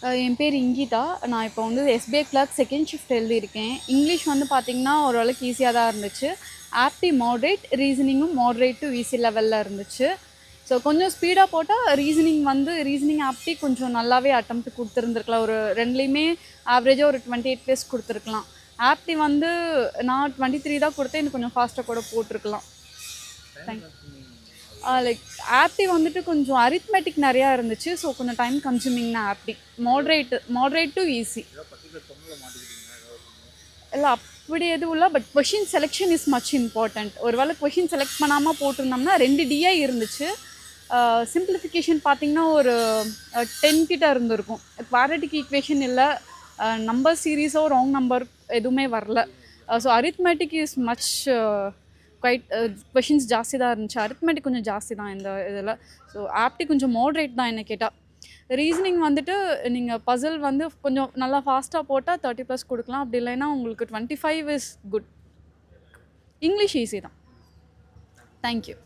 என் பேர் இங்கிதா. நான் இப்போ வந்து எஸ்பிஐ கிளர்க் செகண்ட் ஷிஃப்ட் எழுதியிருக்கேன். இங்கிலீஷ் வந்து பார்த்திங்கன்னா ஓரளவுக்கு ஈஸியாக தான் இருந்துச்சு. ஆப்டி மாட்ரேட், ரீசனிங்கும் மாட்ரேட் டு ஈஸி லெவலில் இருந்துச்சு. ஸோ கொஞ்சம் ஸ்பீடாக போட்டால் ரீசனிங் ஆப்டி கொஞ்சம் நல்லாவே அட்டெம்ப்ட் கொடுத்துருந்துருக்கலாம். ஒரு ரெண்டுலேயுமே ஆவரேஜாக ஒரு 28 பிளேஸ் கொடுத்துருக்கலாம். ஆப்டி வந்து நான் 23 தான் கொடுத்தேன். இன்னும் கொஞ்சம் ஃபாஸ்ட்டாக கூட போட்டிருக்கலாம். லைக் ஆப்டி வந்துட்டு கொஞ்சம் அரித்மெட்டிக் நிறையா இருந்துச்சு. ஸோ கொஞ்சம் டைம் கன்சூமிங்னா ஆப்டி. Moderate to easy. இல்லை அப்படி எதுவும் இல்லை. But question selection is much important. ஒரு வேளை கொஷின் செலக்ட் பண்ணாமல் போட்டிருந்தோம்னா 2 டிஐ இருந்துச்சு. சிம்பிளிஃபிகேஷன் பார்த்திங்கன்னா ஒரு 10 கிட்ட இருந்திருக்கும். குவாட்ரேட்டிக் ஈக்குவேஷன் இல்லை, நம்பர் சீரீஸோ ராங் நம்பர் எதுவுமே வரல. So arithmetic is much quite questions ஜாஸ்தி தான் இருந்துச்சு. அரித்மெட்டிக் கொஞ்சம் ஜாஸ்தி தான் இந்த இதில். ஸோ ஆப்டி கொஞ்சம் மாட்ரேட் தான் என்ன கேட்டால். ரீசனிங் வந்துட்டு நீங்கள் பசில் வந்து கொஞ்சம் நல்லா ஃபாஸ்ட்டாக போட்டால் 30+ கொடுக்கலாம். அப்படி இல்லைன்னா உங்களுக்கு 25 இஸ் குட். இங்கிலீஷ் ஈஸி தான். தேங்க்யூ.